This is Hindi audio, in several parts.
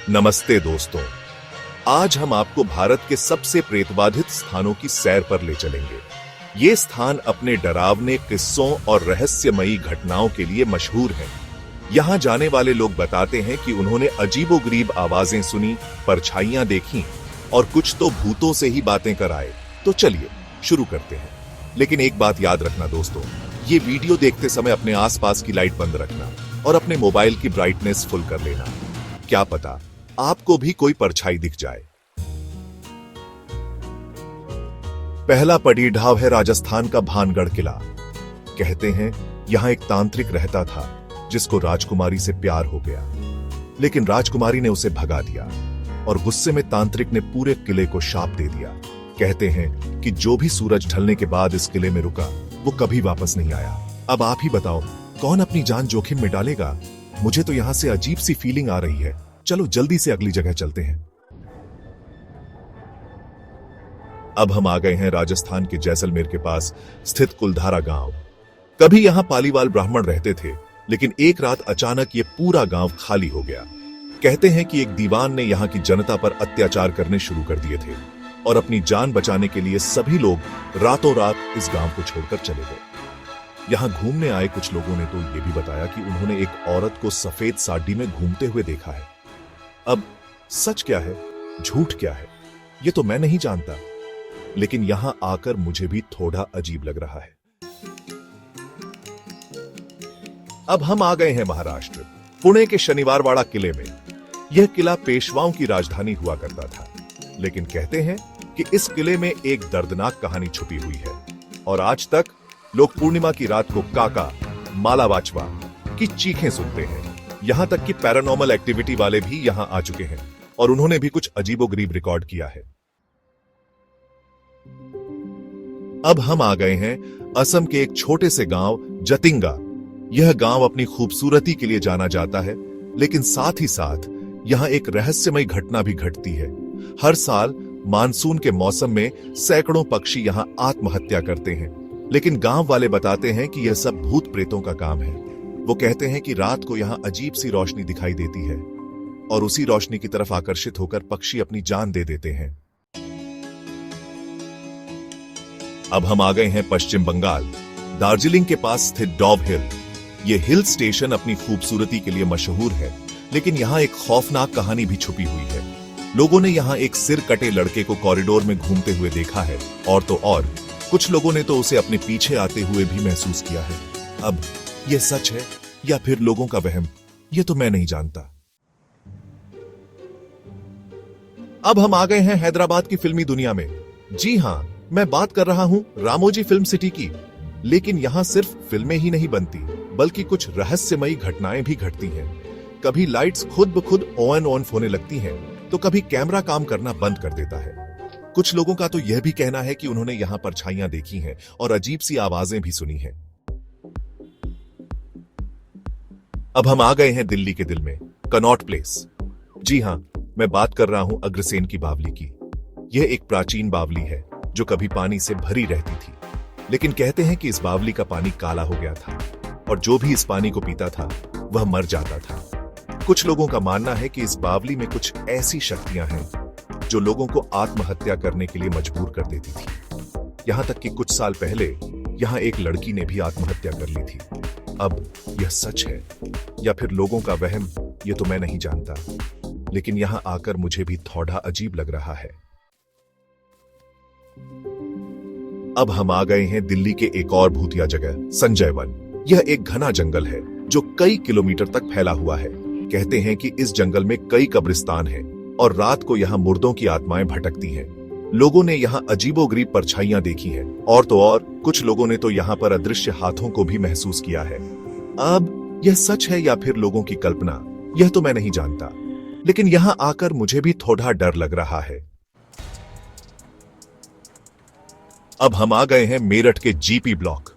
नमस्ते दोस्तों, आज हम आपको भारत के सबसे प्रेतबाधित स्थानों की सैर पर ले चलेंगे। ये स्थान अपने डरावने किस्सों और रहस्यमयी घटनाओं के लिए मशहूर है। यहाँ जाने वाले लोग बताते हैं कि उन्होंने अजीबोगरीब आवाजें सुनी, परछाइयां देखीं और कुछ तो भूतों से ही बातें कर आए। तो चलिए शुरू करते हैं। लेकिन एक बात याद रखना दोस्तों, ये वीडियो देखते समय अपने आसपास की लाइट बंद रखना और अपने मोबाइल की ब्राइटनेस फुल कर लेना। क्या पता आपको भी कोई परछाई दिख जाए। पहला पड़ीढाव है राजस्थान का भानगढ़ किला। कहते हैं यहां एक तांत्रिक रहता था जिसको राजकुमारी से प्यार हो गया, लेकिन राजकुमारी ने उसे भगा दिया और गुस्से में तांत्रिक ने पूरे किले को शाप दे दिया। कहते हैं कि जो भी सूरज ढलने के बाद इस किले में रुका वो कभी वापस नहीं आया। अब आप ही बताओ, कौन अपनी जान जोखिम में डालेगा? मुझे तो यहां से अजीब सी फीलिंग आ रही है। चलो जल्दी से अगली जगह चलते हैं। अब हम आ गए हैं राजस्थान के जैसलमेर के पास स्थित कुलधारा गांव। कभी यहां पालीवाल ब्राह्मण रहते थे, लेकिन एक रात अचानक ये पूरा गांव खाली हो गया। कहते हैं कि एक दीवान ने यहां की जनता पर अत्याचार करने शुरू कर दिए थे और अपनी जान बचाने के लिए सभी लोग रातों रात इस गांव को छोड़कर चले गए। यहां घूमने आए कुछ लोगों ने तो यह भी बताया कि उन्होंने एक औरत को सफेद साड़ी में घूमते हुए देखा है। अब सच क्या है, झूठ क्या है, ये तो मैं नहीं जानता, लेकिन यहां आकर मुझे भी थोड़ा अजीब लग रहा है। अब हम आ गए हैं महाराष्ट्र, पुणे के शनिवारवाड़ा किले में। यह किला पेशवाओं की राजधानी हुआ करता था, लेकिन कहते हैं कि इस किले में एक दर्दनाक कहानी छुपी हुई है और आज तक लोग पूर्णिमा की रात को काका मालावाचवा की चीखें सुनते हैं। यहां तक कि पैरानॉर्मल एक्टिविटी वाले भी यहां आ चुके हैं और उन्होंने भी कुछ अजीबोगरीब रिकॉर्ड किया है। अब हम आ गए हैं असम के एक छोटे से गांव जतिंगा। यह गांव अपनी खूबसूरती के लिए जाना जाता है, लेकिन साथ ही साथ यहां एक रहस्यमय घटना भी घटती है। हर साल मानसून के मौसम में सैकड़ों पक्षी यहां आत्महत्या करते हैं, लेकिन गांव वाले बताते हैं कि यह सब भूत प्रेतों का काम है। वो कहते हैं कि रात को यहां अजीब सी रोशनी दिखाई देती है और उसी रोशनी की तरफ आकर्षित होकर पक्षी अपनी जान दे देते हैं। अब हम आ गए हैं पश्चिम बंगाल, दार्जिलिंग के पास स्थित डॉव हिल। यह हिल स्टेशन अपनी खूबसूरती के लिए मशहूर है, लेकिन यहां एक खौफनाक कहानी भी छुपी हुई है। लोगों ने यहां एक सिर कटे लड़के को कॉरिडोर में घूमते हुए देखा है और तो और कुछ लोगों ने तो उसे अपने पीछे आते हुए भी महसूस किया है। अब यह सच है या फिर लोगों का वहम, यह तो मैं नहीं जानता। अब हम आ गए हैं हैदराबाद की फिल्मी दुनिया में। जी हां, मैं बात कर रहा हूं रामोजी फिल्म सिटी की। लेकिन यहां सिर्फ फिल्में ही नहीं बनती, बल्कि कुछ रहस्यमयी घटनाएं भी घटती हैं। कभी लाइट्स खुद ब खुद ऑन ऑफ होने लगती हैं, तो कभी कैमरा काम करना बंद कर देता है। कुछ लोगों का तो यह भी कहना है कि उन्होंने यहां परछाइयां देखी हैं और अजीब सी आवाजें भी सुनी हैं। अब हम आ गए हैं दिल्ली के दिल में, कनॉट प्लेस। जी हां, मैं बात कर रहा हूं अग्रसेन की बावली की। यह एक प्राचीन बावली है जो कभी पानी से भरी रहती थी, लेकिन कहते हैं कि इस बावली का पानी काला हो गया था और जो भी इस पानी को पीता था वह मर जाता था। कुछ लोगों का मानना है कि इस बावली में कुछ ऐसी शक्तियां हैं जो लोगों को आत्महत्या करने के लिए मजबूर कर देती थी। यहां तक कि कुछ साल पहले यहां एक लड़की ने भी आत्महत्या कर ली थी। अब यह सच है या फिर लोगों का वहम, यह तो मैं नहीं जानता, लेकिन यहां आकर मुझे भी थोड़ा अजीब लग रहा है। अब हम आ गए हैं दिल्ली के एक और भूतिया जगह, संजय वन। यह एक घना जंगल है जो कई किलोमीटर तक फैला हुआ है। कहते हैं कि इस जंगल में कई कब्रिस्तान हैं और रात को यहाँ मुर्दों की आत्माएं भटकती हैं। लोगों ने यहाँ अजीबोगरीब परछाइयां देखी हैं और तो और कुछ लोगों ने तो यहाँ पर अदृश्य हाथों को भी महसूस किया है। अब यह सच है या फिर लोगों की कल्पना, यह तो मैं नहीं जानता, लेकिन यहाँ आकर मुझे भी थोड़ा डर लग रहा है। अब हम आ गए हैं मेरठ के जीपी ब्लॉक।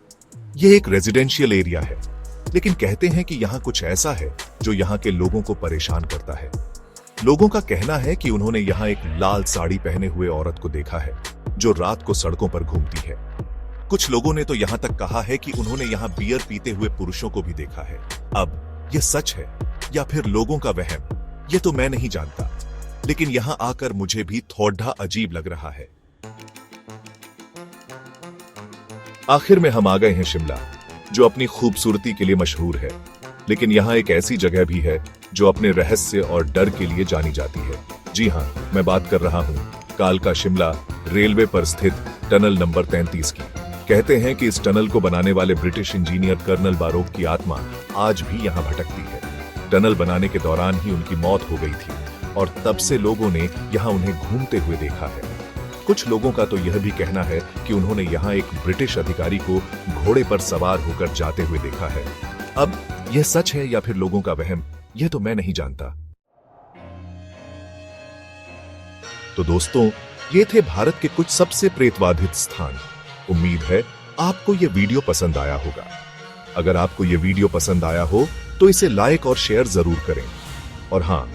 यह एक रेजिडेंशियल एरिया है, लेकिन कहते हैं कि यहाँ कुछ ऐसा है जो यहाँ के लोगों को परेशान करता है। लोगों का कहना है कि उन्होंने यहाँ एक लाल साड़ी पहने हुए औरत को देखा है जो रात को सड़कों पर घूमती है। कुछ लोगों ने तो यहाँ तक कहा है कि उन्होंने यहाँ बियर पीते हुए पुरुषों को भी देखा है। अब यह सच है या फिर लोगों का वहम, ये तो मैं नहीं जानता, लेकिन यहां आकर मुझे भी थोड़ा अजीब लग रहा है। आखिर में हम आ गए हैं शिमला, जो अपनी खूबसूरती के लिए मशहूर है, लेकिन यहाँ एक ऐसी जगह भी है जो अपने रहस्य और डर के लिए जानी जाती है। जी हाँ, मैं बात कर रहा हूँ कालका शिमला रेलवे पर स्थित टनल नंबर 33 की। कहते हैं कि इस टनल को बनाने वाले ब्रिटिश इंजीनियर कर्नल बारोक की आत्मा आज भी यहाँ भटकती है। टनल बनाने के दौरान ही उनकी मौत हो गई थी और तब से लोगों ने यहाँ उन्हें घूमते हुए देखा है। कुछ लोगों का तो यह भी कहना है कि उन्होंने यहाँ एक ब्रिटिश अधिकारी को घोड़े पर सवार होकर जाते हुए देखा है। अब यह सच है या फिर लोगों का वहम, यह तो मैं नहीं जानता। तो दोस्तों, ये थे भारत के कुछ सबसे प्रेतबाधित स्थान। उम्मीद है आपको यह वीडियो पसंद आया होगा। अगर आपको यह वीडियो पसंद आया हो तो इसे लाइक और शेयर जरूर करें। और हाँ,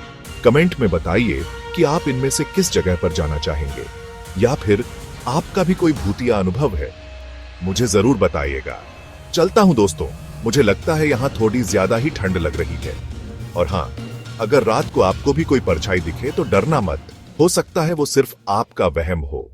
कमेंट में बताइए कि आप इनमें से किस जगह पर जाना चाहेंगे, या फिर आपका भी कोई भूतिया अनुभव है, मुझे जरूर बताइएगा। चलता हूं दोस्तों, मुझे लगता है यहां थोड़ी ज्यादा ही ठंड लग रही है। और हाँ, अगर रात को आपको भी कोई परछाई दिखे तो डरना मत, हो सकता है वो सिर्फ आपका वहम हो।